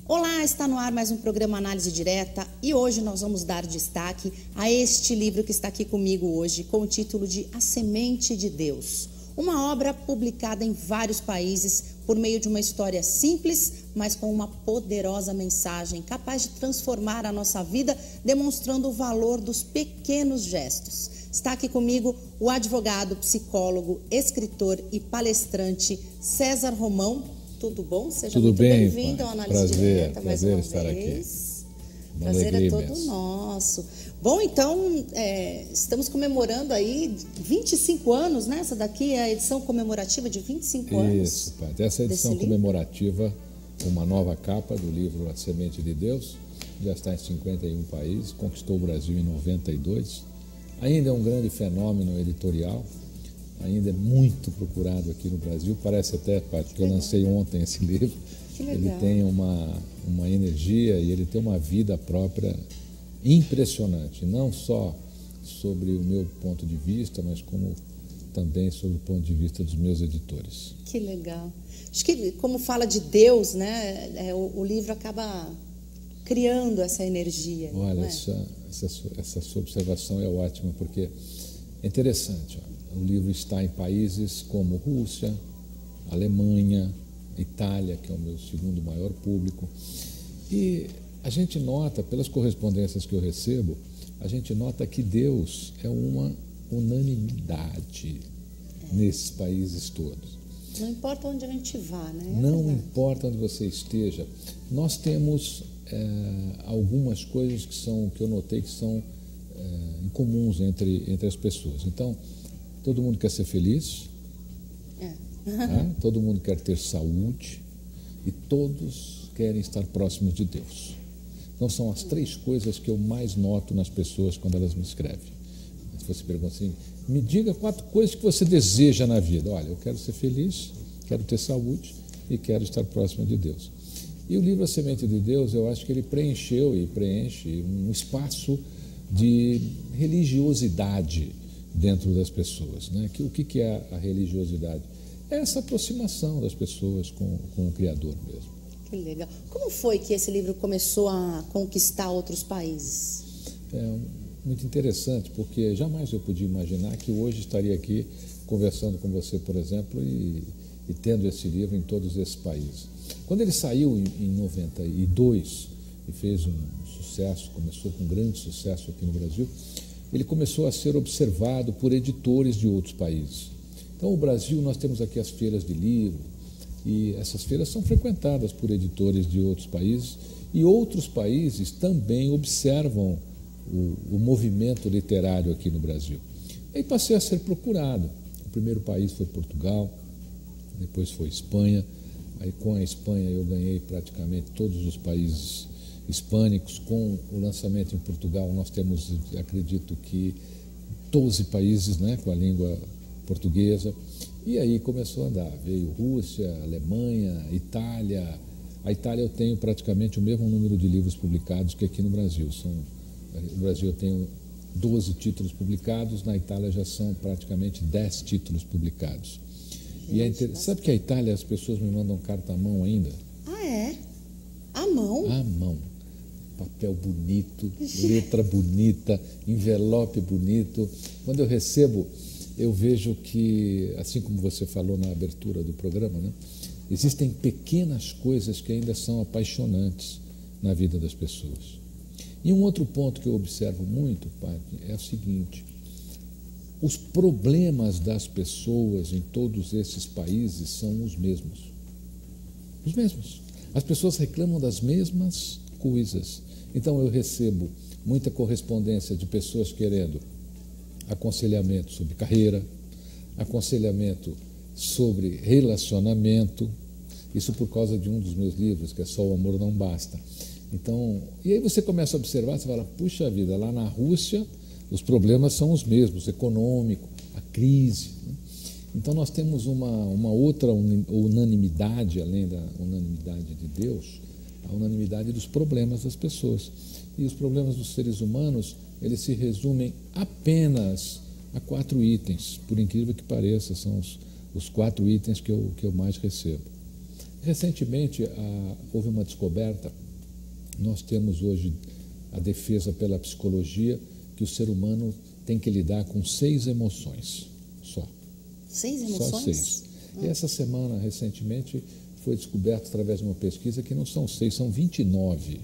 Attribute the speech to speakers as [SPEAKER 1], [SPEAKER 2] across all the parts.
[SPEAKER 1] Olá, está no ar mais um programa Análise Direta e hoje nós vamos dar destaque a este livro que está aqui comigo hoje com o título de A Semente de Deus. Uma obra publicada em vários países por meio de uma história simples, mas com uma poderosa mensagem capaz de transformar a nossa vida, demonstrando o valor dos pequenos gestos. Está aqui comigo o advogado, psicólogo, escritor e palestrante César Romão. Tudo bom? Seja
[SPEAKER 2] Tudo
[SPEAKER 1] muito
[SPEAKER 2] bem,
[SPEAKER 1] bem-vindo ao Análise Direta mais uma
[SPEAKER 2] estar
[SPEAKER 1] vez.
[SPEAKER 2] Aqui.
[SPEAKER 1] Prazer é todo nosso. Bom, então, estamos comemorando aí 25 anos, né? Essa daqui é a edição comemorativa de 25 anos.
[SPEAKER 2] Isso, Padre. Essa edição comemorativa, uma nova capa do livro A Semente de Deus, já está em 51 países, conquistou o Brasil em 92. Ainda é um grande fenômeno editorial, ainda é muito procurado aqui no Brasil. Parece até, Padre, que eu lancei ontem esse livro. Ele tem uma energia e ele tem uma vida própria impressionante, não só sobre o meu ponto de vista, mas como também sobre o ponto de vista dos meus editores.
[SPEAKER 1] Que legal. Acho que, como fala de Deus, né, o livro acaba criando essa energia.
[SPEAKER 2] Olha, essa sua observação é ótima, porque é interessante. O livro está em países como Rússia, Alemanha, Itália, que é o meu segundo maior público, e a gente nota, pelas correspondências que eu recebo, a gente nota que Deus é uma unanimidade nesses países todos.
[SPEAKER 1] Não importa onde a gente vá, né?
[SPEAKER 2] Não importa onde você esteja. Nós temos algumas coisas que eu notei que são incomuns entre as pessoas. Então, todo mundo quer ser feliz, tá? Todo mundo quer ter saúde e todos querem estar próximos de Deus. Então, são as três coisas que eu mais noto nas pessoas quando elas me escrevem. Se você pergunta assim, me diga 4 coisas que você deseja na vida. Olha, eu quero ser feliz, quero ter saúde e quero estar próximo de Deus. E o livro A Semente de Deus, eu acho que ele preencheu e preenche um espaço de religiosidade dentro das pessoas, né? O que é a religiosidade? É essa aproximação das pessoas com o Criador mesmo.
[SPEAKER 1] Que legal. Como foi que esse livro começou a conquistar outros países?
[SPEAKER 2] É muito interessante, porque jamais eu podia imaginar que hoje estaria aqui conversando com você, por exemplo, e tendo esse livro em todos esses países. Quando ele saiu em 92 e fez um sucesso, começou com um grande sucesso aqui no Brasil, ele começou a ser observado por editores de outros países. Então, o Brasil, nós temos aqui as feiras de livro, e essas feiras são frequentadas por editores de outros países, e outros países também observam o movimento literário aqui no Brasil. Aí passei a ser procurado. O primeiro país foi Portugal, depois foi Espanha. Aí com a Espanha eu ganhei praticamente todos os países hispânicos. Com o lançamento em Portugal nós temos, acredito que, 12 países, né, com a língua portuguesa. E aí começou a andar. Veio Rússia, Alemanha, Itália. A Itália eu tenho praticamente o mesmo número de livros publicados que aqui no Brasil. No Brasil eu tenho 12 títulos publicados, na Itália já são praticamente 10 títulos publicados. Sabe que a Itália as pessoas me mandam carta à mão ainda?
[SPEAKER 1] Ah, é? À mão?
[SPEAKER 2] À mão. Papel bonito, letra bonita, envelope bonito. Quando eu recebo, eu vejo que, assim como você falou na abertura do programa, né, existem pequenas coisas que ainda são apaixonantes na vida das pessoas. E um outro ponto que eu observo muito, Padre, é o seguinte: os problemas das pessoas em todos esses países são os mesmos. Os mesmos. As pessoas reclamam das mesmas coisas. Então eu recebo muita correspondência de pessoas querendo aconselhamento sobre carreira, aconselhamento sobre relacionamento, isso por causa de um dos meus livros, que é Só o Amor Não Basta. Então, e aí você começa a observar, você fala, puxa vida, lá na Rússia os problemas são os mesmos, econômico, a crise, né? Então nós temos uma outra unanimidade, além da unanimidade de Deus, a unanimidade dos problemas das pessoas. E os problemas dos seres humanos, eles se resumem apenas a 4 itens, por incrível que pareça, são os 4 itens que eu mais recebo. Recentemente, houve uma descoberta. Nós temos hoje a defesa pela psicologia que o ser humano tem que lidar com 6 emoções só.
[SPEAKER 1] 6 emoções?
[SPEAKER 2] Só 6. E essa semana, recentemente, foi descoberto através de uma pesquisa que não são 6, são 29.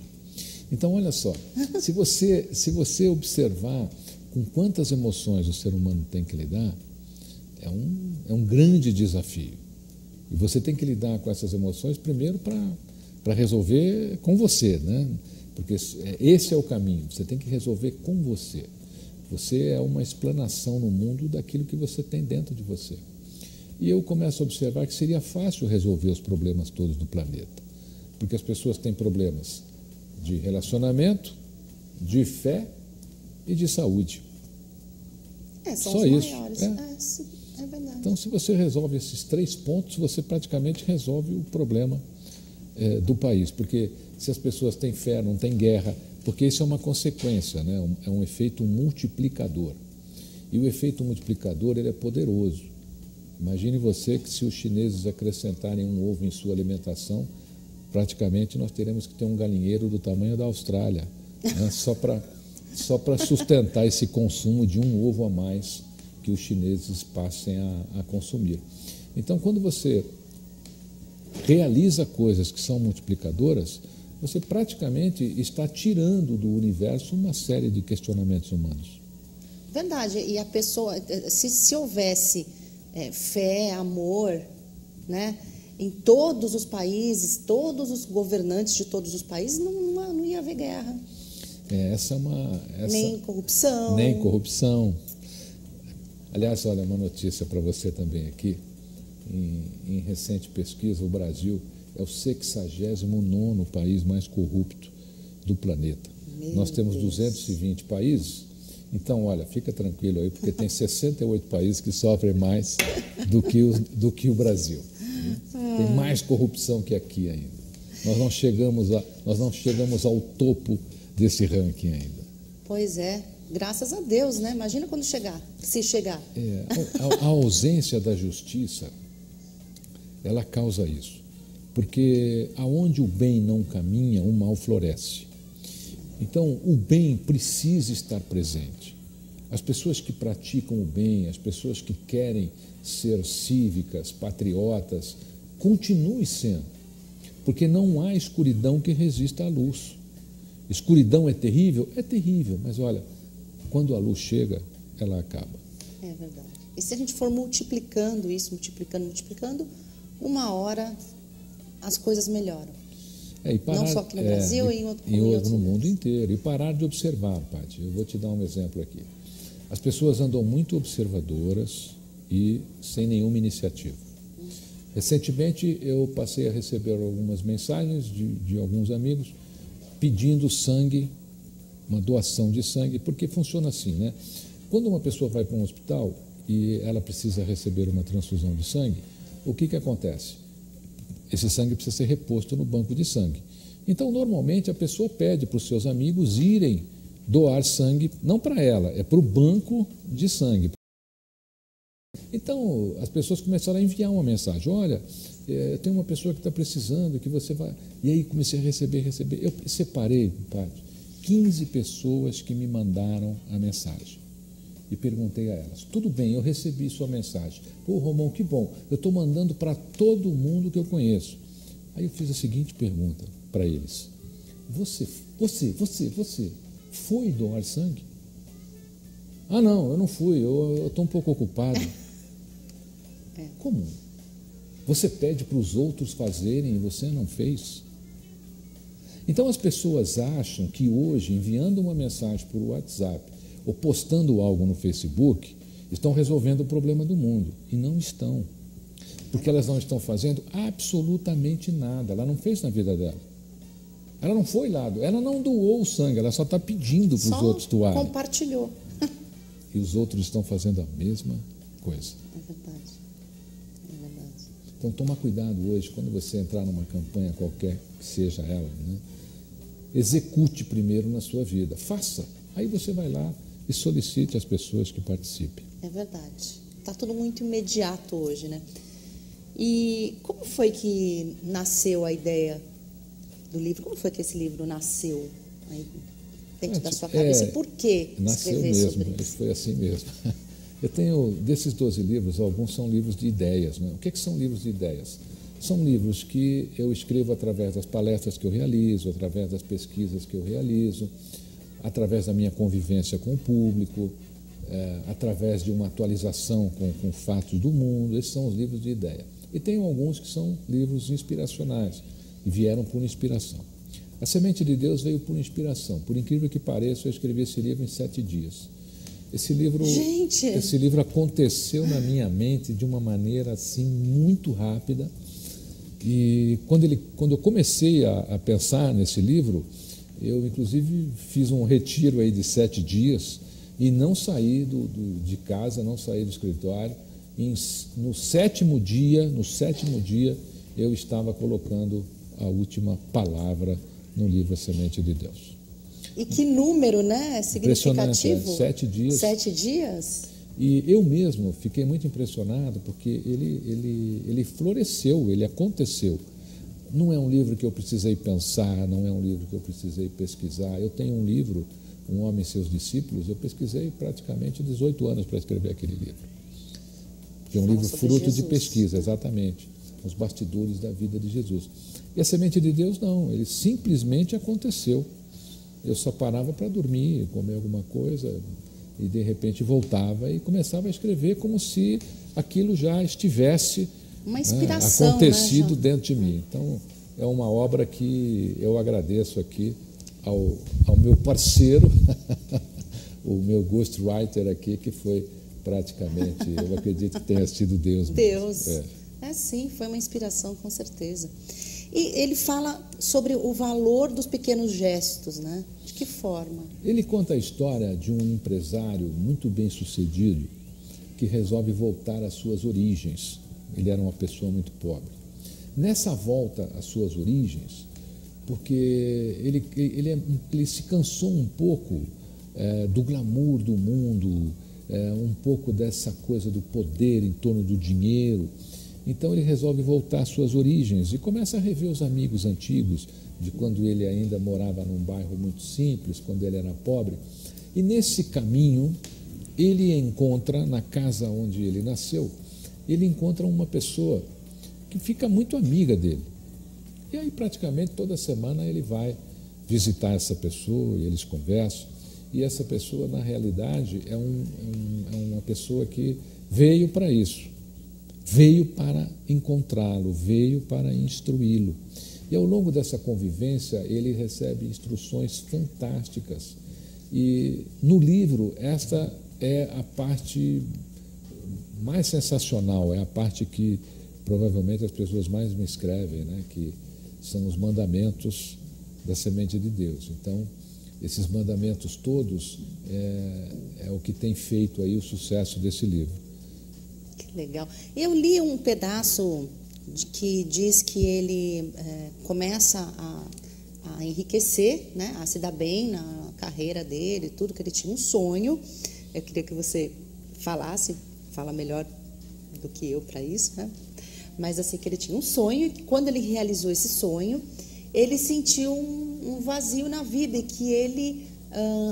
[SPEAKER 2] Então, olha só, se você observar com quantas emoções o ser humano tem que lidar, é um grande desafio. E você tem que lidar com essas emoções primeiro para resolver com você, né? Porque esse é o caminho, você tem que resolver com você. Você é uma explanação no mundo daquilo que você tem dentro de você. E eu começo a observar que seria fácil resolver os problemas todos do planeta, porque as pessoas têm problemas de relacionamento, de fé e de saúde.
[SPEAKER 1] São
[SPEAKER 2] só
[SPEAKER 1] os
[SPEAKER 2] isso.
[SPEAKER 1] maiores. É verdade.
[SPEAKER 2] Então, se você resolve esses 3 pontos, você praticamente resolve o problema do país, porque se as pessoas têm fé, não tem guerra, porque isso é uma consequência, né? É um efeito multiplicador. E o efeito multiplicador ele é poderoso. Imagine você que se os chineses acrescentarem um ovo em sua alimentação, praticamente nós teremos que ter um galinheiro do tamanho da Austrália, né? Só para sustentar esse consumo de um ovo a mais que os chineses passem a consumir. Então, quando você realiza coisas que são multiplicadoras, você praticamente está tirando do universo uma série de questionamentos humanos.
[SPEAKER 1] Verdade. E a pessoa, se houvesse fé, amor, né, em todos os países, todos os governantes de todos os países, não ia haver guerra. Nem corrupção.
[SPEAKER 2] Nem corrupção. Aliás, olha, uma notícia para você também aqui. Em recente pesquisa, o Brasil é o 69º país mais corrupto do planeta. Nós temos 220 países. Então, olha, fica tranquilo aí, porque tem 68 países que sofrem mais do que o Brasil. Tem mais corrupção que aqui ainda. Nós não chegamos ao topo desse ranking ainda.
[SPEAKER 1] Pois é, graças a Deus, né? Imagina quando chegar, se chegar.
[SPEAKER 2] A ausência da justiça, ela causa isso. Porque aonde o bem não caminha, o mal floresce. Então, o bem precisa estar presente. As pessoas que praticam o bem, as pessoas que querem ser cívicas, patriotas, continue sendo. Porque não há escuridão que resista à luz. Escuridão é terrível? É terrível, mas olha, quando a luz chega, ela acaba.
[SPEAKER 1] É verdade. E se a gente for multiplicando isso, multiplicando, uma hora as coisas melhoram. Não só aqui no Brasil, em outros
[SPEAKER 2] no mundo inteiro. E parar de observar, Paty. Eu vou te dar um exemplo aqui. As pessoas andam muito observadoras e sem nenhuma iniciativa. Recentemente, eu passei a receber algumas mensagens de alguns amigos pedindo sangue, uma doação de sangue, porque funciona assim, né? Quando uma pessoa vai para um hospital e ela precisa receber uma transfusão de sangue, o que acontece? Esse sangue precisa ser reposto no banco de sangue. Então, normalmente, a pessoa pede para os seus amigos irem doar sangue, não para ela, é para o banco de sangue. Então, as pessoas começaram a enviar uma mensagem, olha, tem uma pessoa que está precisando, que você vai... E aí comecei a receber. Eu separei, Paty, 15 pessoas que me mandaram a mensagem. E perguntei a elas, tudo bem, eu recebi sua mensagem. Pô, Romão, que bom, eu estou mandando para todo mundo que eu conheço. Aí eu fiz a seguinte pergunta para eles. Você foi doar sangue? Ah, não, eu não fui, eu estou um pouco ocupado. Como? Você pede para os outros fazerem e você não fez? Então as pessoas acham que hoje, enviando uma mensagem por WhatsApp ou postando algo no Facebook, estão resolvendo o problema do mundo. E não estão. Porque elas não estão fazendo absolutamente nada. Ela não fez na vida dela. Ela não foi lá, ela não doou o sangue, ela só está pedindo para os outros doarem.
[SPEAKER 1] Compartilhou.
[SPEAKER 2] E os outros estão fazendo a mesma coisa.
[SPEAKER 1] É verdade.
[SPEAKER 2] Então, toma cuidado hoje, quando você entrar numa campanha qualquer que seja ela, né? Execute primeiro na sua vida. Faça. Aí você vai lá e solicite as pessoas que participem.
[SPEAKER 1] É verdade. Está tudo muito imediato hoje, né? E como foi que nasceu a ideia do livro? Como foi que esse livro nasceu aí dentro da sua cabeça? E por que escrever sobre isso?
[SPEAKER 2] Foi assim mesmo. Eu tenho, desses 12 livros, alguns são livros de ideias. Né? O que são livros de ideias? São livros que eu escrevo através das palestras que eu realizo, através das pesquisas que eu realizo, através da minha convivência com o público, através de uma atualização com fatos do mundo. Esses são os livros de ideia. E tenho alguns que são livros inspiracionais, e vieram por inspiração. A Semente de Deus veio por inspiração. Por incrível que pareça, eu escrevi esse livro em 7 dias. Esse livro aconteceu na minha mente de uma maneira assim muito rápida. E quando eu comecei a pensar nesse livro, eu inclusive fiz um retiro aí de 7 dias e não saí de casa, não saí do escritório. No sétimo dia, eu estava colocando a última palavra no livro A Semente de Deus.
[SPEAKER 1] E que número, né? Significativo.
[SPEAKER 2] 7 dias.
[SPEAKER 1] 7 dias?
[SPEAKER 2] E eu mesmo fiquei muito impressionado porque ele floresceu, ele aconteceu. Não é um livro que eu precisei pensar, não é um livro que eu precisei pesquisar. Eu tenho um livro, Um Homem e Seus Discípulos, eu pesquisei praticamente 18 anos para escrever aquele livro. Que é um livro fruto de pesquisa, exatamente. Os bastidores da vida de Jesus. E A Semente de Deus não, ele simplesmente aconteceu. Eu só parava para dormir, comer alguma coisa e de repente voltava e começava a escrever como se aquilo já estivesse
[SPEAKER 1] uma inspiração,
[SPEAKER 2] acontecido dentro de mim. Então é uma obra que eu agradeço aqui ao meu parceiro, o meu ghostwriter aqui, que foi praticamente, eu acredito que tenha sido Deus.
[SPEAKER 1] Deus. Sim, foi uma inspiração, com certeza. E ele fala sobre o valor dos pequenos gestos, né? De que forma?
[SPEAKER 2] Ele conta a história de um empresário muito bem sucedido que resolve voltar às suas origens. Ele era uma pessoa muito pobre. Nessa volta às suas origens, porque ele se cansou um pouco do glamour do mundo, um pouco dessa coisa do poder em torno do dinheiro. Então ele resolve voltar às suas origens e começa a rever os amigos antigos de quando ele ainda morava num bairro muito simples, quando ele era pobre. E nesse caminho ele encontra, na casa onde ele nasceu, ele encontra uma pessoa que fica muito amiga dele. E aí praticamente toda semana ele vai visitar essa pessoa e eles conversam. E essa pessoa, na realidade, é uma pessoa que veio para isso. Veio para encontrá-lo, veio para instruí-lo. E ao longo dessa convivência, ele recebe instruções fantásticas. E no livro, esta é a parte mais sensacional, é a parte que provavelmente as pessoas mais me escrevem, né? Que são os mandamentos da Semente de Deus. Então, esses mandamentos todos é o que tem feito aí o sucesso desse livro.
[SPEAKER 1] Que legal. Eu li um pedaço que diz que ele começa a enriquecer, né, a se dar bem na carreira dele, tudo, que ele tinha um sonho. Eu queria que você fala melhor do que eu para isso, né? Mas assim, que ele tinha um sonho e que quando ele realizou esse sonho, ele sentiu um vazio na vida e que ele,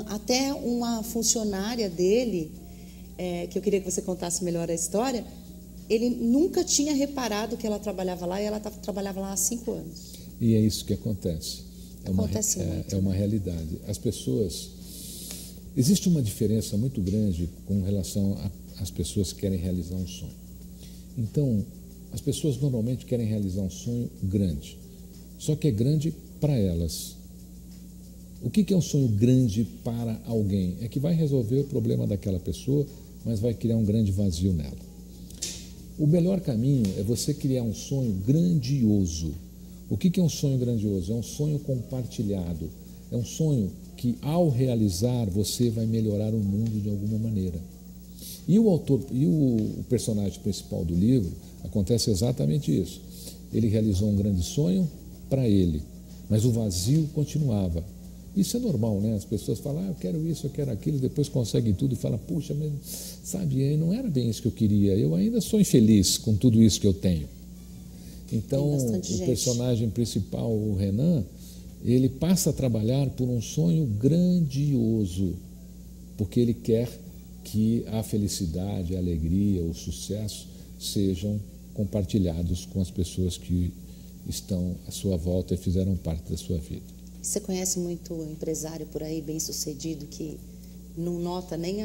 [SPEAKER 1] até uma funcionária dele, que eu queria que você contasse melhor a história, ele nunca tinha reparado que ela trabalhava lá e ela trabalhava lá há 5 anos.
[SPEAKER 2] E é isso que acontece. É uma realidade. As pessoas... Existe uma diferença muito grande com relação às pessoas que querem realizar um sonho. Então, as pessoas normalmente querem realizar um sonho grande, só que é grande para elas. O que é um sonho grande para alguém? É que vai resolver o problema daquela pessoa, mas vai criar um grande vazio nela. O melhor caminho é você criar um sonho grandioso. O que é um sonho grandioso? É um sonho compartilhado. É um sonho que, ao realizar, você vai melhorar o mundo de alguma maneira. E o autor, o personagem principal do livro, acontece exatamente isso. Ele realizou um grande sonho para ele, mas o vazio continuava. Isso é normal, né? As pessoas falam, eu quero isso, eu quero aquilo, depois conseguem tudo e falam, puxa, mas sabe, não era bem isso que eu queria, eu ainda sou infeliz com tudo isso que eu tenho. Então, o personagem principal, o Renan, ele passa a trabalhar por um sonho grandioso, porque ele quer que a felicidade, a alegria, o sucesso sejam compartilhados com as pessoas que estão à sua volta e fizeram parte da sua vida.
[SPEAKER 1] Você conhece muito empresário por aí, bem-sucedido, que não nota nem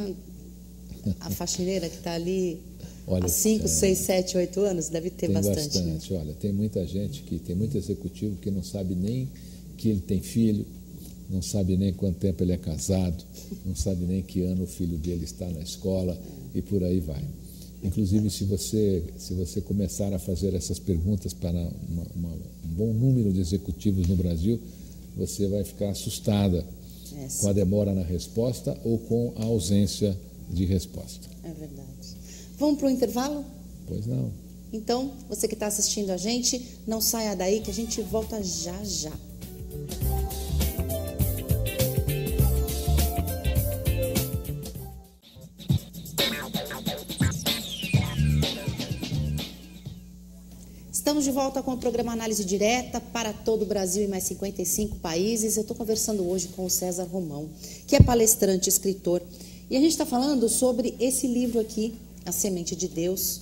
[SPEAKER 1] a faxineira que está ali há 5, 6, 7, 8 anos? Deve ter bastante. Tem bastante,
[SPEAKER 2] né? Olha, tem muita gente, tem muito executivo que não sabe nem que ele tem filho, não sabe nem quanto tempo ele é casado, não sabe nem que ano o filho dele está na escola e por aí vai. Inclusive, se você começar a fazer essas perguntas para um bom número de executivos no Brasil, você vai ficar assustada com a demora na resposta ou com a ausência de resposta.
[SPEAKER 1] É verdade. Vamos para o intervalo?
[SPEAKER 2] Pois não.
[SPEAKER 1] Então, você que está assistindo a gente, não saia daí que a gente volta já já. Estamos de volta com o programa Análise Direta para todo o Brasil e mais 55 países. Eu estou conversando hoje com o César Romão, que é palestrante, escritor. E a gente está falando sobre esse livro aqui, A Semente de Deus,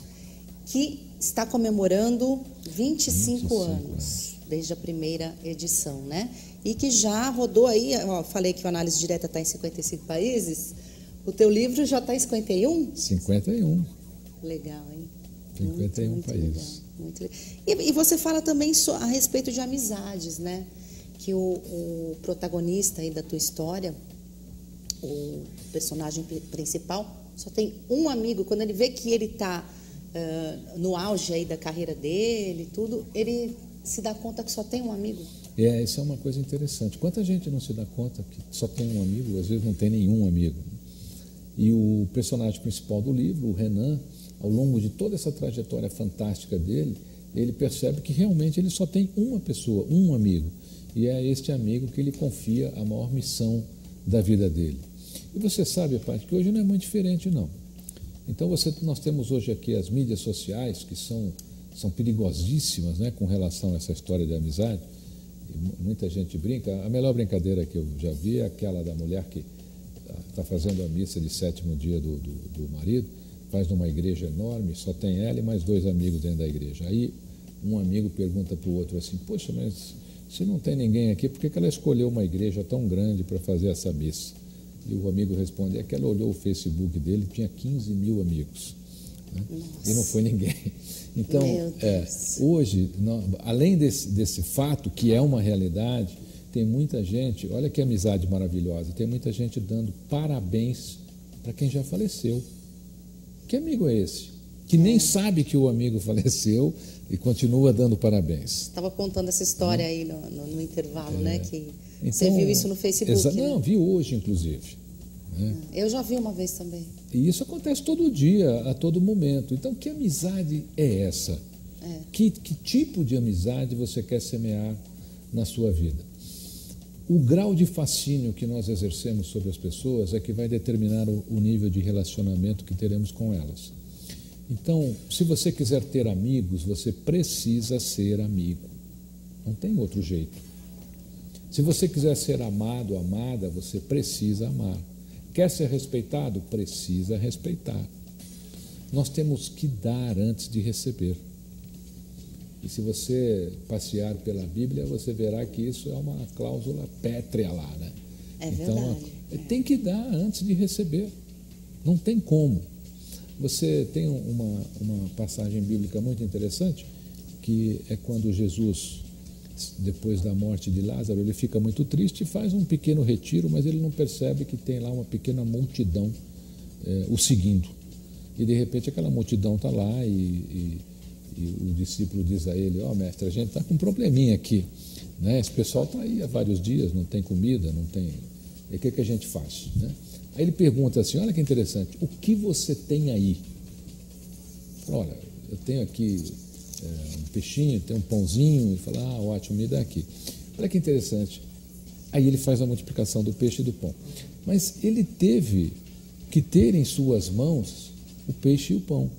[SPEAKER 1] que está comemorando 25 anos, desde a primeira edição, né? E que já rodou aí, ó, falei que o Análise Direta está em 55 países, o teu livro já está em 51?
[SPEAKER 2] 51.
[SPEAKER 1] Legal, hein?
[SPEAKER 2] 51
[SPEAKER 1] muito
[SPEAKER 2] países.
[SPEAKER 1] Legal, muito legal. E você fala também a respeito de amizades, né? Que o protagonista aí da tua história, o personagem principal, só tem um amigo. Quando ele vê que ele está no auge aí da carreira dele, tudo, ele se dá conta que só tem um amigo.
[SPEAKER 2] Isso é uma coisa interessante. Quanta gente não se dá conta que só tem um amigo, às vezes não tem nenhum amigo. E o personagem principal do livro, o Renan, ao longo de toda essa trajetória fantástica dele, ele percebe que realmente ele só tem uma pessoa, um amigo. E é este amigo que ele confia a maior missão da vida dele. E você sabe, Paty, que hoje não é muito diferente, não. Então, nós temos hoje aqui as mídias sociais, que são perigosíssimas, né, com relação a essa história de amizade. E muita gente brinca. A melhor brincadeira que eu já vi é aquela da mulher que está fazendo a missa de 7º dia do marido, faz numa igreja enorme, só tem ela e mais 2 amigos dentro da igreja. Aí um amigo pergunta para o outro assim, poxa, mas se não tem ninguém aqui, por que ela escolheu uma igreja tão grande para fazer essa missa? E o amigo responde, é que ela olhou o Facebook dele, tinha 15 mil amigos, né? E não foi ninguém. Então, hoje, além desse fato, que é uma realidade, tem muita gente, olha que amizade maravilhosa, tem muita gente dando parabéns para quem já faleceu. Que amigo é esse? Que nem sabe que o amigo faleceu e continua dando parabéns.
[SPEAKER 1] Estava contando essa história aí no intervalo, né? Que então, você viu isso no Facebook, né?
[SPEAKER 2] Não, vi hoje, inclusive. Né?
[SPEAKER 1] Eu já vi uma vez também.
[SPEAKER 2] E isso acontece todo dia, a todo momento. Então, que amizade é essa? Que tipo de amizade você quer semear na sua vida? O grau de fascínio que nós exercemos sobre as pessoas é que vai determinar o nível de relacionamento que teremos com elas. Então, se você quiser ter amigos, você precisa ser amigo. Não tem outro jeito. Se você quiser ser amado, amada, você precisa amar. Quer ser respeitado? Precisa respeitar. Nós temos que dar antes de receber. E se você passear pela Bíblia, você verá que isso é uma cláusula pétrea lá, né?
[SPEAKER 1] Então,
[SPEAKER 2] tem que dar antes de receber. Não tem como. Você tem uma passagem bíblica muito interessante, que é quando Jesus, depois da morte de Lázaro, ele fica muito triste e faz um pequeno retiro, mas ele não percebe que tem lá uma pequena multidão o seguindo. E, de repente, aquela multidão está lá e o discípulo diz a ele, mestre, a gente está com um probleminha aqui, né? Esse pessoal está aí há vários dias, não tem comida, não tem... E o que a gente faz? Né? Aí ele pergunta assim, olha que interessante, o que você tem aí? Olha, eu tenho aqui um peixinho, tenho um pãozinho. Ele fala, ótimo, me dá aqui. Olha que interessante, Aí ele faz a multiplicação do peixe e do pão. Mas ele teve que ter em suas mãos o peixe e o pão.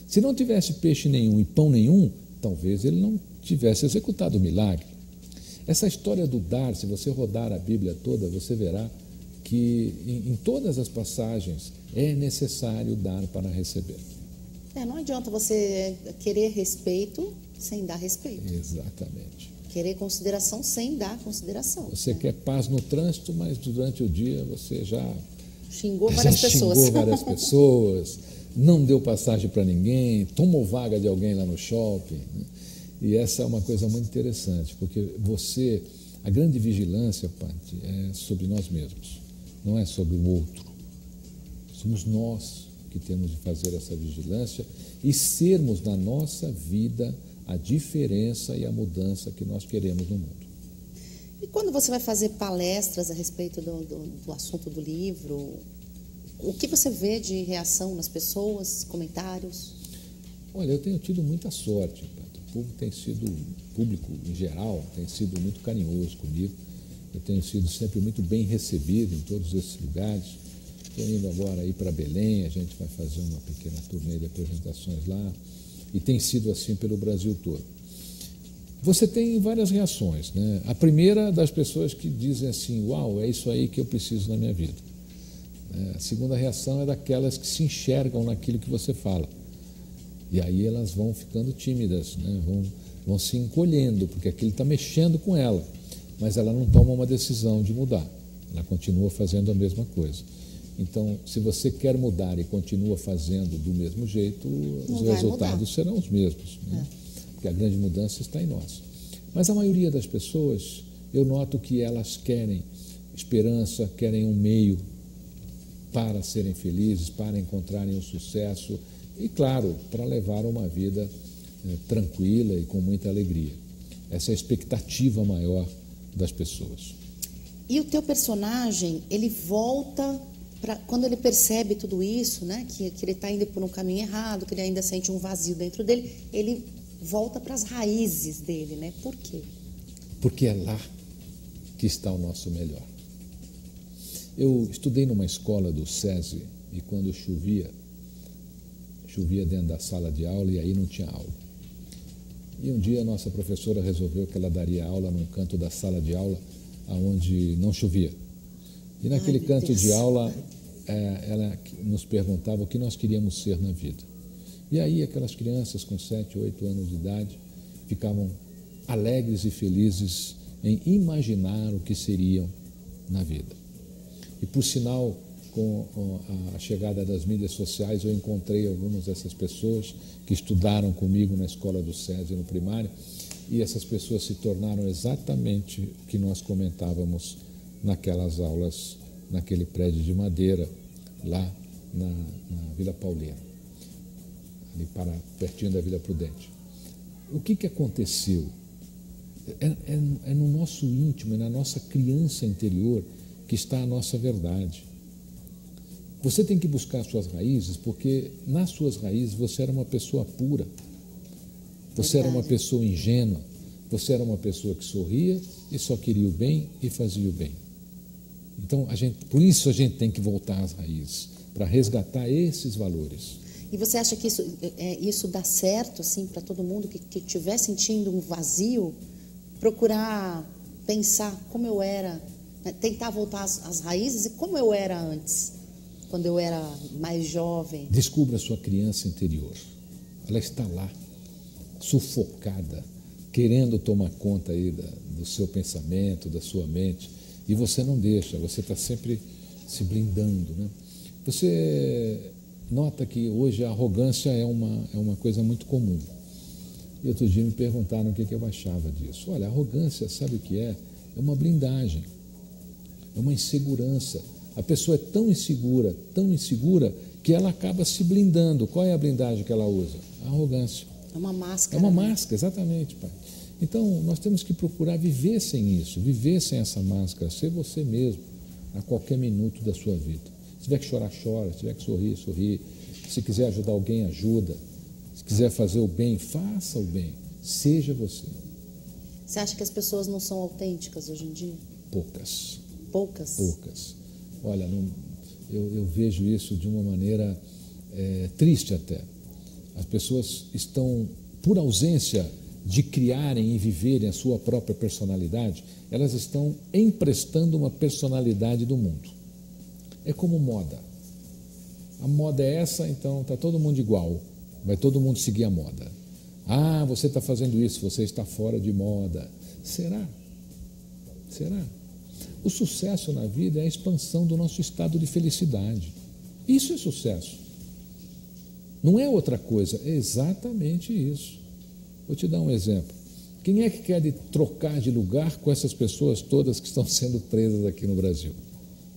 [SPEAKER 2] Se não tivesse peixe nenhum e pão nenhum, talvez ele não tivesse executado o milagre. Essa história do dar, se você rodar a Bíblia toda, você verá que em todas as passagens é necessário dar para receber.
[SPEAKER 1] Não adianta você querer respeito sem dar respeito.
[SPEAKER 2] Exatamente.
[SPEAKER 1] Querer consideração sem dar consideração.
[SPEAKER 2] Você quer paz no trânsito, mas durante o dia você já
[SPEAKER 1] xingou várias pessoas.
[SPEAKER 2] Xingou várias pessoas, não deu passagem para ninguém, tomou vaga de alguém lá no shopping, né? E essa é uma coisa muito interessante, porque a grande vigilância, Paty, é sobre nós mesmos, não é sobre o outro. Somos nós que temos de fazer essa vigilância e sermos na nossa vida a diferença e a mudança que nós queremos no mundo.
[SPEAKER 1] E quando você vai fazer palestras a respeito do assunto do livro, o que você vê de reação nas pessoas, comentários?
[SPEAKER 2] Olha, eu tenho tido muita sorte, Paty. O público em geral, tem sido muito carinhoso comigo. Eu tenho sido sempre muito bem recebido em todos esses lugares. Estou indo agora aí para Belém, a gente vai fazer uma pequena turnê de apresentações lá. E tem sido assim pelo Brasil todo. Você tem várias reações, né? A primeira das pessoas que dizem assim, uau, é isso aí que eu preciso na minha vida. A segunda reação é daquelas que se enxergam naquilo que você fala. E aí elas vão ficando tímidas, né? Vão se encolhendo, porque aquilo está mexendo com ela. Mas ela não toma uma decisão de mudar. Ela continua fazendo a mesma coisa. Então, se você quer mudar e continua fazendo do mesmo jeito, os resultados serão os mesmos, né? Porque a grande mudança está em nós. Mas a maioria das pessoas, eu noto que elas querem esperança, querem um meio para serem felizes, para encontrarem o sucesso e, claro, para levar uma vida tranquila e com muita alegria. Essa é a expectativa maior das pessoas.
[SPEAKER 1] E o teu personagem, ele volta... Quando ele percebe tudo isso, né, que ele está indo por um caminho errado, que ele ainda sente um vazio dentro dele, ele volta para as raízes dele, né? Por quê?
[SPEAKER 2] Porque é lá que está o nosso melhor. Eu estudei numa escola do SESI e quando chovia dentro da sala de aula e aí não tinha aula. E um dia a nossa professora resolveu que ela daria aula num canto da sala de aula onde não chovia. E naquele canto de aula, ela nos perguntava o que nós queríamos ser na vida. E aí aquelas crianças com 7, 8 anos de idade ficavam alegres e felizes em imaginar o que seriam na vida. E por sinal, com a chegada das mídias sociais, eu encontrei algumas dessas pessoas que estudaram comigo na escola do SESI no primário, e essas pessoas se tornaram exatamente o que nós comentávamos naquelas aulas, naquele prédio de madeira, lá na Vila Paulina, ali pertinho da Vila Prudente. O que aconteceu? É no nosso íntimo, é na nossa criança interior que está a nossa verdade. Você tem que buscar suas raízes, porque nas suas raízes você era uma pessoa pura, você era uma pessoa ingênua, você era uma pessoa que sorria e só queria o bem e fazia o bem. Então, por isso a gente tem que voltar às raízes, para resgatar esses valores.
[SPEAKER 1] E você acha que isso dá certo assim, para todo mundo que estiver sentindo um vazio, procurar pensar como eu era, né? Tentar voltar às raízes e como eu era antes, quando eu era mais jovem?
[SPEAKER 2] Descubra a sua criança interior. Ela está lá, sufocada, querendo tomar conta aí do seu pensamento, da sua mente. E você não deixa, você está sempre se blindando, né? Você nota que hoje a arrogância é uma coisa muito comum. E outro dia me perguntaram o que eu achava disso. Olha, a arrogância, sabe o que é? É uma blindagem, é uma insegurança. A pessoa é tão insegura, que ela acaba se blindando. Qual é a blindagem que ela usa? A arrogância.
[SPEAKER 1] É uma máscara.
[SPEAKER 2] É uma máscara, exatamente, pai. Então, nós temos que procurar viver sem isso, viver sem essa máscara, ser você mesmo a qualquer minuto da sua vida. Se tiver que chorar, chora. Se tiver que sorrir, sorri. Se quiser ajudar alguém, ajuda. Se quiser fazer o bem, faça o bem. Seja você.
[SPEAKER 1] Você acha que as pessoas não são autênticas hoje em dia?
[SPEAKER 2] poucas.
[SPEAKER 1] Poucas?
[SPEAKER 2] Poucas. Olha, eu vejo isso de uma maneira triste até. As pessoas estão, por ausência de criarem e viverem a sua própria personalidade, elas estão emprestando uma personalidade do mundo. É como moda. A moda é essa, então está todo mundo igual, vai todo mundo seguir a moda. Ah, você está fazendo isso, você está fora de moda. Será? Será? O sucesso na vida é a expansão do nosso estado de felicidade. Isso é sucesso. Não é outra coisa, é exatamente isso. Vou te dar um exemplo. Quem é que quer trocar de lugar com essas pessoas todas que estão sendo presas aqui no Brasil?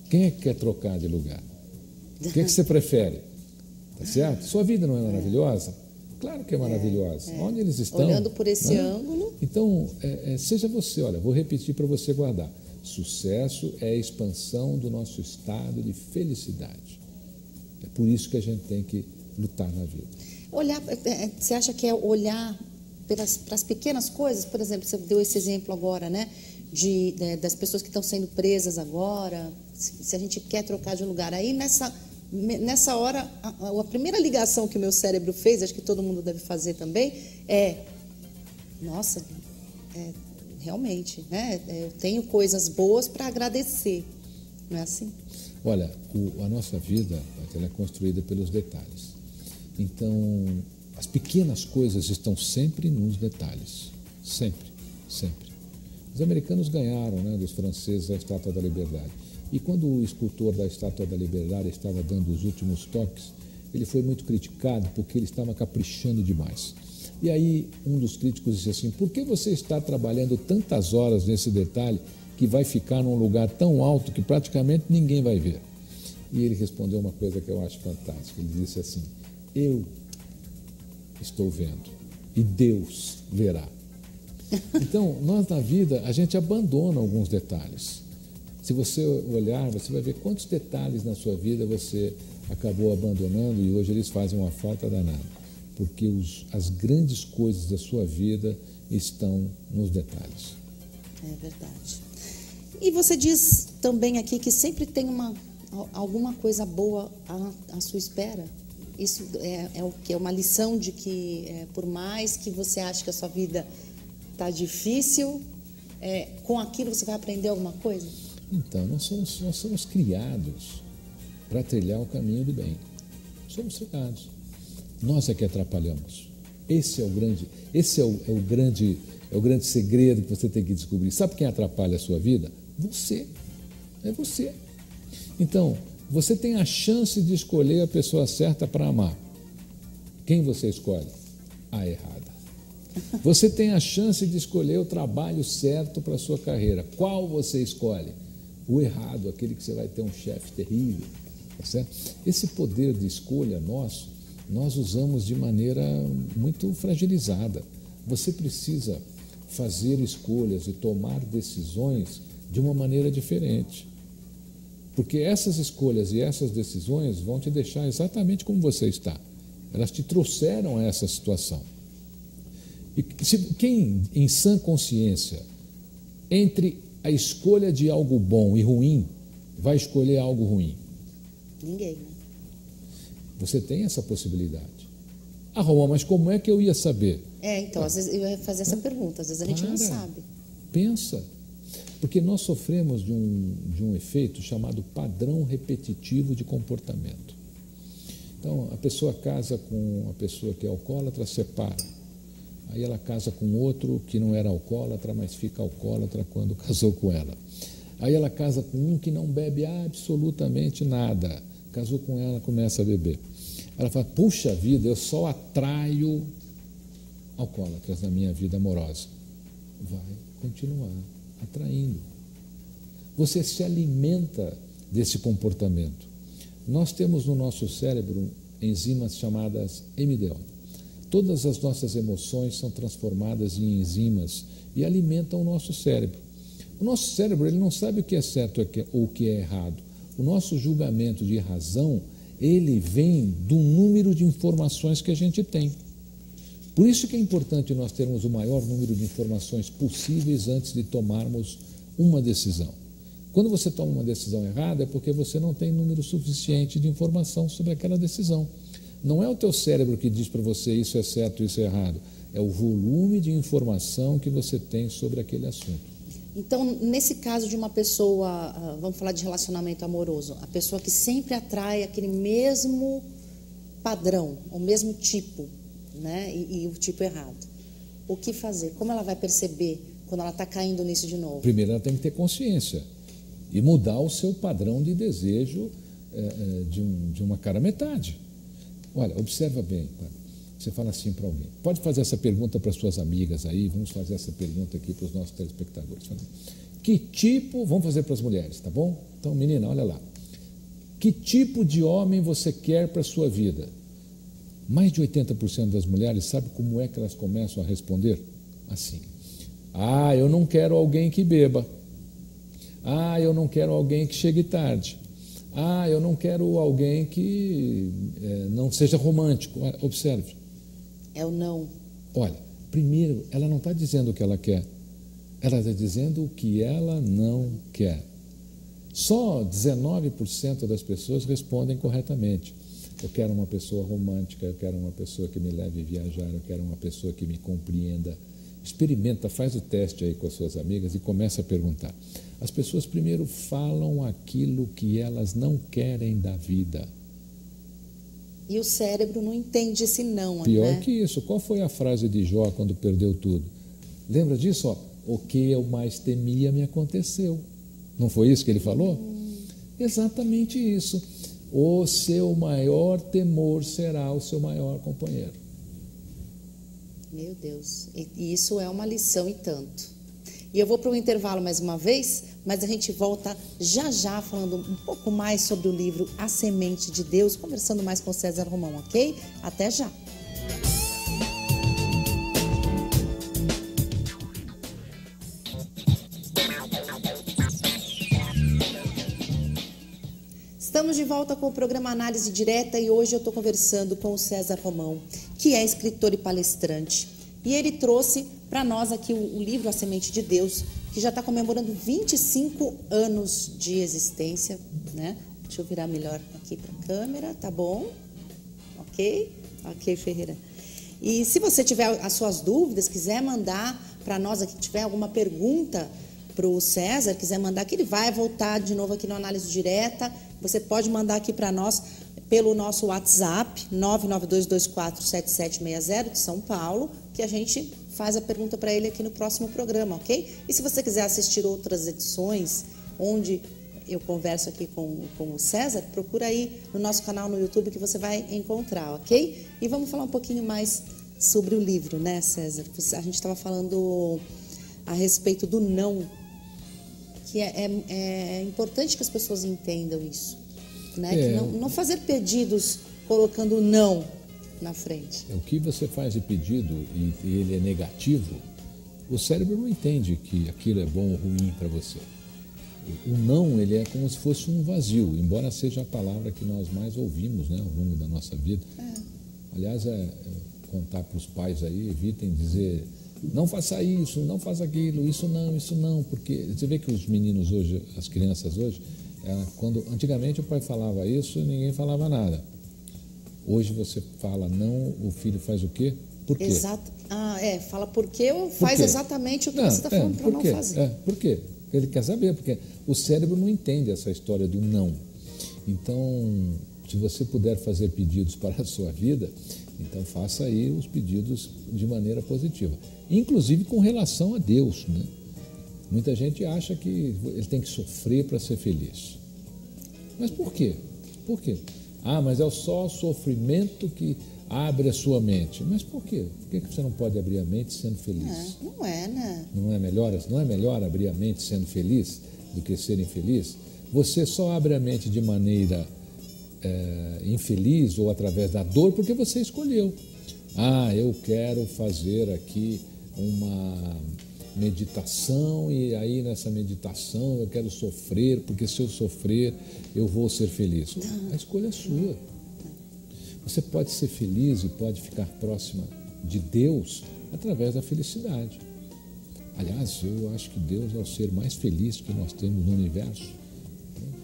[SPEAKER 2] Quem é que quer trocar de lugar? O que é que você prefere? Tá certo? Sua vida não é maravilhosa? Claro que é maravilhosa. Onde eles estão?
[SPEAKER 1] Olhando por esse ângulo.
[SPEAKER 2] Então, seja você, olha, vou repetir para você guardar. Sucesso é a expansão do nosso estado de felicidade. É por isso que a gente tem que lutar na vida.
[SPEAKER 1] Olhar, você acha que é olhar para as pequenas coisas? Por exemplo, você deu esse exemplo agora, né? Das pessoas que estão sendo presas agora. Se a gente quer trocar de lugar. Aí, nessa hora, a primeira ligação que o meu cérebro fez, acho que todo mundo deve fazer também, nossa, realmente, né? Eu tenho coisas boas para agradecer. Não é assim?
[SPEAKER 2] Olha, a nossa vida ela é construída pelos detalhes. Então, as pequenas coisas estão sempre nos detalhes. Sempre, sempre. Os americanos ganharam, né, dos franceses a Estátua da Liberdade. E quando o escultor da Estátua da Liberdade estava dando os últimos toques, ele foi muito criticado porque ele estava caprichando demais. E aí um dos críticos disse assim: por que você está trabalhando tantas horas nesse detalhe que vai ficar num lugar tão alto que praticamente ninguém vai ver? E ele respondeu uma coisa que eu acho fantástica. Ele disse assim: eu estou vendo e Deus verá. Então, nós na vida, a gente abandona alguns detalhes. Se você olhar, você vai ver quantos detalhes na sua vida você acabou abandonando e hoje eles fazem uma falta danada. Porque as grandes coisas da sua vida estão nos detalhes.
[SPEAKER 1] É verdade. E você diz também aqui que sempre tem alguma coisa boa à sua espera. Isso é o que? É uma lição de que, por mais que você ache que a sua vida está difícil, com aquilo você vai aprender alguma coisa?
[SPEAKER 2] Então, nós somos criados para trilhar o caminho do bem. Somos criados. Nós é que atrapalhamos. Esse é o grande segredo que você tem que descobrir. Sabe quem atrapalha a sua vida? Você. É você. Então, você tem a chance de escolher a pessoa certa para amar. Quem você escolhe? A errada. Você tem a chance de escolher o trabalho certo para a sua carreira. Qual você escolhe? O errado, aquele que você vai ter um chefe terrível. Tá certo? Esse poder de escolha nosso, nós usamos de maneira muito fragilizada. Você precisa fazer escolhas e tomar decisões de uma maneira diferente. Porque essas escolhas e essas decisões vão te deixar exatamente como você está. Elas te trouxeram a essa situação. E quem, em sã consciência, entre a escolha de algo bom e ruim, vai escolher algo ruim?
[SPEAKER 1] Ninguém, né?
[SPEAKER 2] Você tem essa possibilidade. Ah, Roma, mas como é que eu ia saber?
[SPEAKER 1] Então, às vezes eu ia fazer essa pergunta, às vezes a gente não sabe.
[SPEAKER 2] Pensa. Porque nós sofremos de um efeito chamado padrão repetitivo de comportamento. Então, a pessoa casa com uma pessoa que é alcoólatra, separa. Aí ela casa com outro que não era alcoólatra, mas fica alcoólatra quando casou com ela. Aí ela casa com um que não bebe absolutamente nada. Casou com ela, começa a beber. Ela fala: puxa vida, eu só atraio alcoólatras na minha vida amorosa. Vai continuar atraindo. Você se alimenta desse comportamento. Nós temos no nosso cérebro enzimas chamadas MDO. Todas as nossas emoções são transformadas em enzimas e alimentam o nosso cérebro. O nosso cérebro ele não sabe o que é certo ou o que é errado. O nosso julgamento de razão, ele vem do número de informações que a gente tem. Por isso que é importante nós termos o maior número de informações possíveis antes de tomarmos uma decisão. Quando você toma uma decisão errada é porque você não tem número suficiente de informação sobre aquela decisão. Não é o teu cérebro que diz para você isso é certo, isso é errado. É o volume de informação que você tem sobre aquele assunto.
[SPEAKER 1] Então, nesse caso de uma pessoa, vamos falar de relacionamento amoroso, a pessoa que sempre atrai aquele mesmo padrão, o mesmo tipo, né? E o tipo errado. O que fazer? Como ela vai perceber quando ela está caindo nisso de novo?
[SPEAKER 2] Primeiro, ela tem que ter consciência e mudar o seu padrão de desejo de uma cara metade. Olha, observa bem, tá? Você fala assim para alguém. Pode fazer essa pergunta para suas amigas aí, vamos fazer essa pergunta aqui para os nossos telespectadores. Que tipo, vamos fazer para as mulheres, tá bom? Então, menina, olha lá. Que tipo de homem você quer para a sua vida? Mais de 80% das mulheres, sabe como é que elas começam a responder? Assim. Ah, eu não quero alguém que beba. Ah, eu não quero alguém que chegue tarde. Ah, eu não quero alguém que não seja romântico. Observe.
[SPEAKER 1] É o não.
[SPEAKER 2] Olha, primeiro, ela não está dizendo o que ela quer. Ela está dizendo o que ela não quer. Só 19% das pessoas respondem corretamente. Eu quero uma pessoa romântica, eu quero uma pessoa que me leve a viajar, eu quero uma pessoa que me compreenda. Experimenta, faz o teste aí com as suas amigas e começa a perguntar. As pessoas primeiro falam aquilo que elas não querem da vida.
[SPEAKER 1] E o cérebro não entende esse não,
[SPEAKER 2] Pior
[SPEAKER 1] né?
[SPEAKER 2] que isso. Qual foi a frase de Jó quando perdeu tudo? Lembra disso? Ó, o que eu mais temia me aconteceu. Não foi isso que ele falou? Exatamente isso. O seu maior temor será o seu maior companheiro.
[SPEAKER 1] Meu Deus. E isso é uma lição e tanto. E eu vou para o intervalo mais uma vez, mas a gente volta já já falando um pouco mais sobre o livro A Semente de Deus, conversando mais com César Romão, ok? Até já! Estamos de volta com o programa Análise Direta e hoje eu estou conversando com o César Romão, que é escritor e palestrante. E ele trouxe para nós aqui o livro A Semente de Deus, que já está comemorando 25 anos de existência, né? Deixa eu virar melhor aqui para a câmera, tá bom? Ok? Ok, Ferreira. E se você tiver as suas dúvidas, quiser mandar para nós aqui, tiver alguma pergunta para o César, quiser mandar aqui, ele vai voltar de novo aqui no Análise Direta. Você pode mandar aqui para nós pelo nosso WhatsApp, 992247760 de São Paulo, que a gente faz a pergunta para ele aqui no próximo programa, ok? E se você quiser assistir outras edições, onde eu converso aqui com o César, procura aí no nosso canal no YouTube que você vai encontrar, ok? E vamos falar um pouquinho mais sobre o livro, né, César? A gente estava falando a respeito do não, que é importante que as pessoas entendam isso, né? Que não fazer pedidos colocando não na frente.
[SPEAKER 2] O que você faz de pedido e ele é negativo, o cérebro não entende que aquilo é bom ou ruim para você. O não, ele é como se fosse um vazio, embora seja a palavra que nós mais ouvimos, né, ao longo da nossa vida. Aliás, contar para os pais aí, evitem dizer, não faça isso, não faça aquilo, isso não, porque você vê que os meninos hoje, as crianças hoje, quando antigamente o pai falava isso, ninguém falava nada. Hoje você fala não, o filho faz o quê? Por quê?
[SPEAKER 1] Exato. Fala por quê ou faz exatamente o que você está falando para não fazer.
[SPEAKER 2] Por quê? Ele quer saber, porque o cérebro não entende essa história do não. Então, se você puder fazer pedidos para a sua vida, então faça aí os pedidos de maneira positiva. Inclusive com relação a Deus, né? Muita gente acha que ele tem que sofrer para ser feliz. Mas por quê? Por quê? Mas é só o sofrimento que abre a sua mente. Mas por quê? Por que você não pode abrir a mente sendo feliz?
[SPEAKER 1] Não é, né?
[SPEAKER 2] Não é melhor abrir a mente sendo feliz do que ser infeliz? Você só abre a mente de maneira infeliz ou através da dor porque você escolheu. Eu quero fazer aqui uma meditação e aí nessa meditação eu quero sofrer, porque se eu sofrer eu vou ser feliz. A escolha é sua. Você pode ser feliz e pode ficar próxima de Deus através da felicidade. Aliás, eu acho que Deus é o ser mais feliz que nós temos no universo.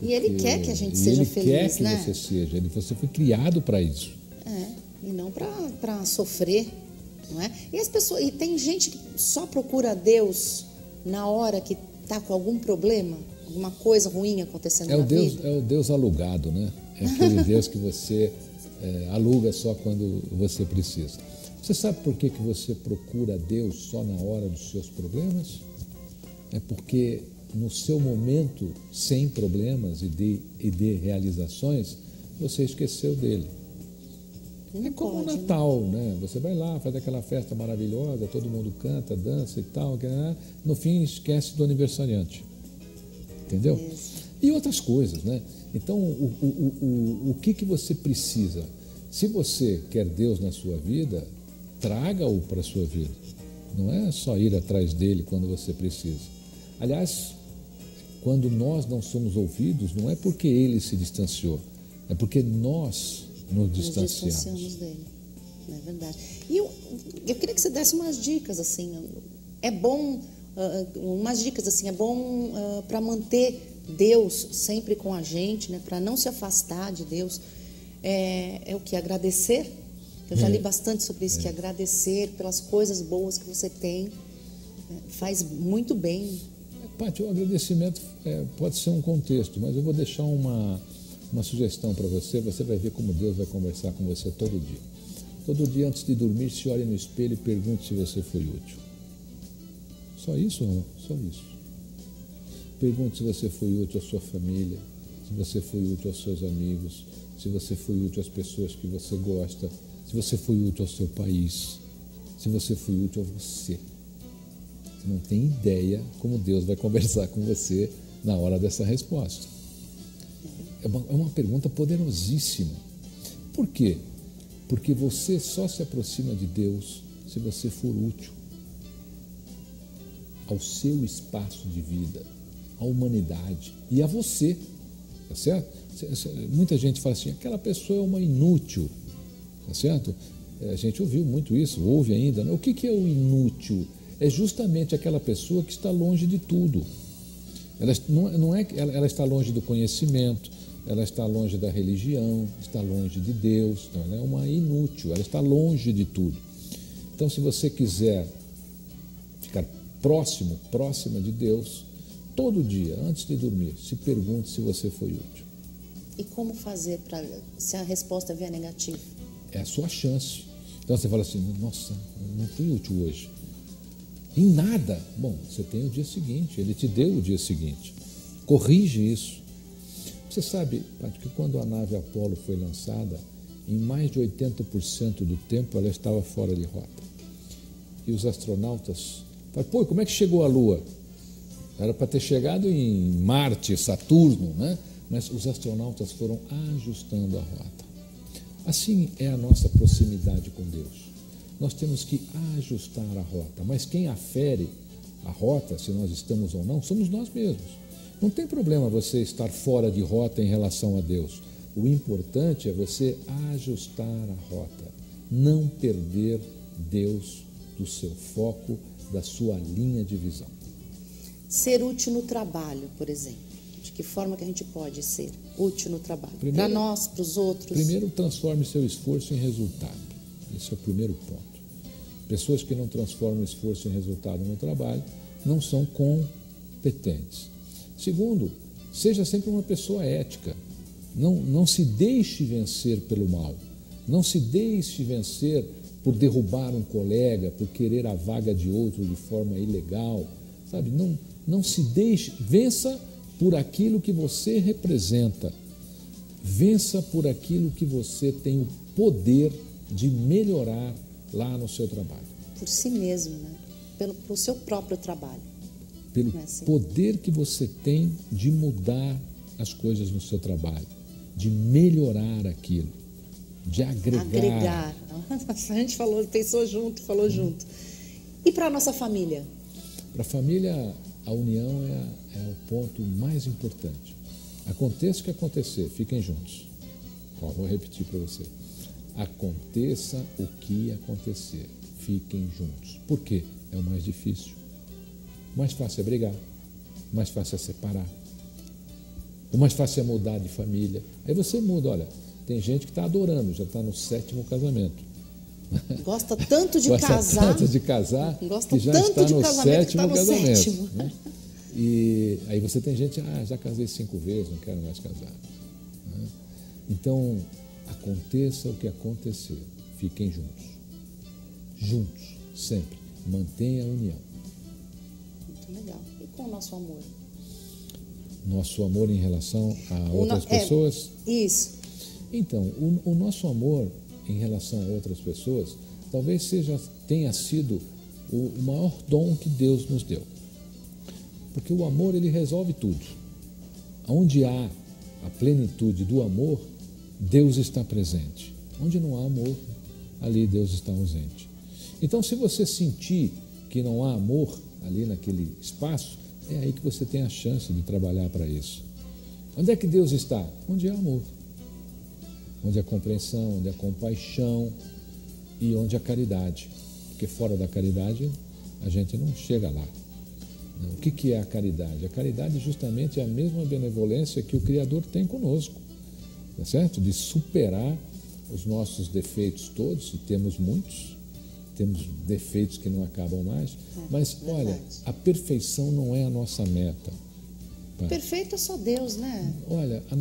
[SPEAKER 1] E Ele quer que a gente seja feliz, né?
[SPEAKER 2] Ele quer que você seja. Você foi criado para isso.
[SPEAKER 1] E não para sofrer, não é? E as pessoas, e tem gente que só procura Deus na hora que está com algum problema, alguma coisa ruim acontecendo na vida.
[SPEAKER 2] É o Deus alugado, né? É aquele Deus que você aluga só quando você precisa. Você sabe por que você procura Deus só na hora dos seus problemas? É porque no seu momento sem problemas e de realizações, você esqueceu dele. É como o Natal, né? Você vai lá, faz aquela festa maravilhosa, todo mundo canta, dança e tal, no fim esquece do aniversariante. Entendeu?
[SPEAKER 1] Isso.
[SPEAKER 2] E outras coisas, né? Então, o que você precisa? Se você quer Deus na sua vida, traga-o para a sua vida. Não é só ir atrás dele quando você precisa. Aliás, quando nós não somos ouvidos, não é porque ele se distanciou, é porque nós nos distanciamos
[SPEAKER 1] dele. Não é verdade. E eu queria que você desse umas dicas, assim, é bom para manter Deus sempre com a gente, né? Para não se afastar de Deus. É o que? Agradecer. Eu já li bastante sobre isso, que agradecer pelas coisas boas que você tem faz muito bem.
[SPEAKER 2] Paty, o agradecimento pode ser um contexto, mas eu vou deixar uma sugestão para você. Você vai ver como Deus vai conversar com você todo dia. Todo dia, antes de dormir, se olhe no espelho e pergunte se você foi útil. Só isso, não? Só isso. Pergunte se você foi útil à sua família, se você foi útil aos seus amigos, se você foi útil às pessoas que você gosta, se você foi útil ao seu país, se você foi útil a você. Você não tem ideia como Deus vai conversar com você na hora dessa resposta. É uma pergunta poderosíssima. Por quê? Porque você só se aproxima de Deus se você for útil ao seu espaço de vida, à humanidade e a você. Tá certo? Muita gente fala assim, aquela pessoa é uma inútil. Tá certo? A gente ouviu muito isso, ouve ainda. Né? O que é o inútil? É justamente aquela pessoa que está longe de tudo. Ela está longe do conhecimento, ela está longe da religião, está longe de Deus. Então ela é uma inútil, ela está longe de tudo. Então, se você quiser ficar próxima de Deus, todo dia, antes de dormir, se pergunte se você foi útil.
[SPEAKER 1] E como fazer se a resposta vier negativa?
[SPEAKER 2] É a sua chance. Então você fala assim, nossa, não fui útil hoje. Em nada. Bom, você tem o dia seguinte, ele te deu o dia seguinte. Corrige isso. Você sabe, Paty, que quando a nave Apolo foi lançada, em mais de 80% do tempo ela estava fora de rota. E os astronautas falaram, pô, como é que chegou à Lua? Era para ter chegado em Marte, Saturno, né? Mas os astronautas foram ajustando a rota. Assim é a nossa proximidade com Deus. Nós temos que ajustar a rota, mas quem afere a rota, se nós estamos ou não, somos nós mesmos. Não tem problema você estar fora de rota em relação a Deus. O importante é você ajustar a rota, não perder Deus do seu foco, da sua linha de visão.
[SPEAKER 1] Ser útil no trabalho, por exemplo. De que forma que a gente pode ser útil no trabalho? Para nós, para os outros.
[SPEAKER 2] Primeiro, transforme seu esforço em resultado. Esse é o primeiro ponto. Pessoas que não transformam esforço em resultado no trabalho não são competentes. Segundo, seja sempre uma pessoa ética. Não se deixe vencer pelo mal. Não se deixe vencer por derrubar um colega, por querer a vaga de outro de forma ilegal. Sabe? Não se deixe, vença por aquilo que você representa. Vença por aquilo que você tem o poder de melhorar lá no seu trabalho.
[SPEAKER 1] Por si mesmo, né? Pelo seu próprio trabalho.
[SPEAKER 2] Pelo poder que você tem de mudar as coisas no seu trabalho, de melhorar aquilo, de agregar.
[SPEAKER 1] A gente pensou junto, falou junto. E para a nossa família?
[SPEAKER 2] Para a família, a união é o ponto mais importante. Aconteça o que acontecer, fiquem juntos. Vou repetir para você. Aconteça o que acontecer, fiquem juntos. Por quê? É o mais difícil. O mais fácil é brigar, o mais fácil é separar, o mais fácil é mudar de família. Aí você muda, olha, tem gente que está adorando, já está no 7º casamento.
[SPEAKER 1] Gosta tanto de
[SPEAKER 2] gosta
[SPEAKER 1] casar.
[SPEAKER 2] Tanto de casar,
[SPEAKER 1] gosta
[SPEAKER 2] que já
[SPEAKER 1] tanto
[SPEAKER 2] está
[SPEAKER 1] de
[SPEAKER 2] no
[SPEAKER 1] casamento,
[SPEAKER 2] 7º casamento.
[SPEAKER 1] 7º.
[SPEAKER 2] Né? E aí você tem gente, já casei 5 vezes, não quero mais casar. Né? Então, aconteça o que acontecer, fiquem juntos. Juntos, sempre. Mantenha a união.
[SPEAKER 1] Muito legal. E com o nosso amor?
[SPEAKER 2] Nosso amor em relação a outras pessoas?
[SPEAKER 1] Isso.
[SPEAKER 2] Então, o nosso amor em relação a outras pessoas talvez tenha sido o maior dom que Deus nos deu. Porque o amor, ele resolve tudo. Onde há a plenitude do amor, Deus está presente. Onde não há amor, ali Deus está ausente. Então, se você sentir que não há amor ali naquele espaço, é aí que você tem a chance de trabalhar para isso. Onde é que Deus está? Onde há amor. Onde há compreensão, onde há compaixão e onde há caridade. Porque fora da caridade, a gente não chega lá. O que é a caridade? A caridade justamente é a mesma benevolência que o Criador tem conosco, tá certo? De superar os nossos defeitos todos, e temos muitos, temos defeitos que não acabam mais, mas olha, a perfeição não é a nossa meta.
[SPEAKER 1] Perfeito é só Deus, né?
[SPEAKER 2] Olha, a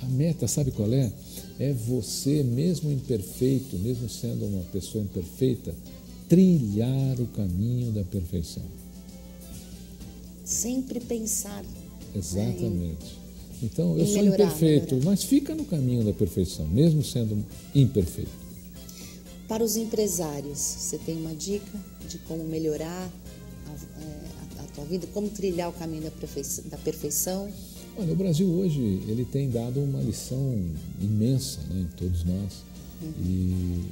[SPEAKER 2] meta, sabe qual é? É você, mesmo imperfeito, mesmo sendo uma pessoa imperfeita, trilhar o caminho da perfeição.
[SPEAKER 1] Sempre pensar.
[SPEAKER 2] Exatamente. Então, eu sou imperfeito, mas fica no caminho da perfeição, mesmo sendo imperfeito.
[SPEAKER 1] Para os empresários, você tem uma dica de como melhorar a tua vida, como trilhar o caminho da perfeição?
[SPEAKER 2] Olha, o Brasil hoje, ele tem dado uma lição imensa, né, em todos nós. E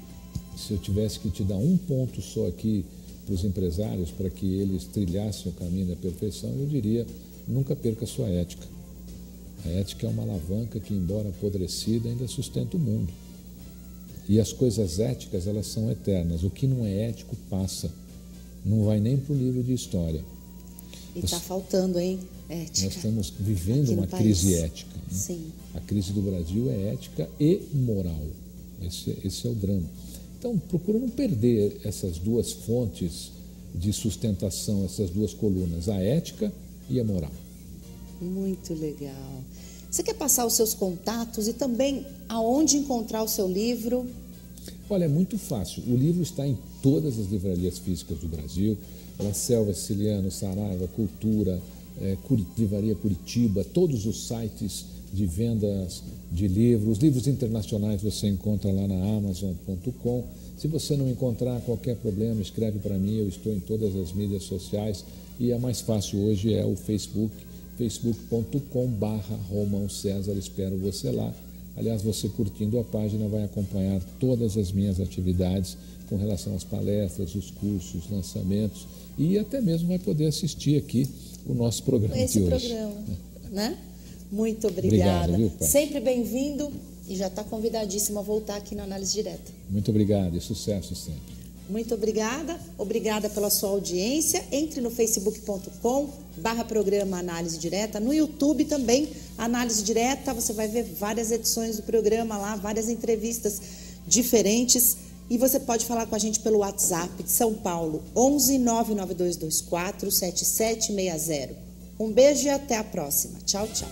[SPEAKER 2] se eu tivesse que te dar um ponto só aqui para os empresários, para que eles trilhassem o caminho da perfeição, eu diria, nunca perca a sua ética. A ética é uma alavanca que, embora apodrecida, ainda sustenta o mundo. E as coisas éticas, elas são eternas. O que não é ético passa. Não vai nem para o livro de história.
[SPEAKER 1] E está faltando, hein? Ética.
[SPEAKER 2] Nós estamos vivendo uma crise ética. Né?
[SPEAKER 1] Sim.
[SPEAKER 2] A crise do Brasil é ética e moral. Esse é o drama. Então, procura não perder essas duas fontes de sustentação, essas duas colunas, a ética e a moral.
[SPEAKER 1] Muito legal. Você quer passar os seus contatos e também aonde encontrar o seu livro?
[SPEAKER 2] Olha, é muito fácil. O livro está em todas as livrarias físicas do Brasil, La Selva, Siciliano, Saraiva, Cultura, Livraria Curitiba, todos os sites de vendas de livros. Livros internacionais você encontra lá na Amazon.com. Se você não encontrar qualquer problema, escreve para mim, eu estou em todas as mídias sociais e a mais fácil hoje é o Facebook, facebook.com/Romão César, espero você lá. Aliás, você curtindo a página vai acompanhar todas as minhas atividades com relação às palestras, os cursos, lançamentos e até mesmo vai poder assistir aqui o nosso programa de hoje.
[SPEAKER 1] Esse programa, né? Muito obrigada.
[SPEAKER 2] Obrigado, viu, pai?
[SPEAKER 1] Sempre bem-vindo e já está convidadíssimo a voltar aqui na Análise Direta.
[SPEAKER 2] Muito obrigado e sucesso sempre.
[SPEAKER 1] Muito obrigada. Obrigada pela sua audiência. Entre no facebook.com/programa Análise Direta. No YouTube também, Análise Direta. Você vai ver várias edições do programa lá, várias entrevistas diferentes. E você pode falar com a gente pelo WhatsApp de São Paulo, 11 99224 7760. Um beijo e até a próxima. Tchau, tchau.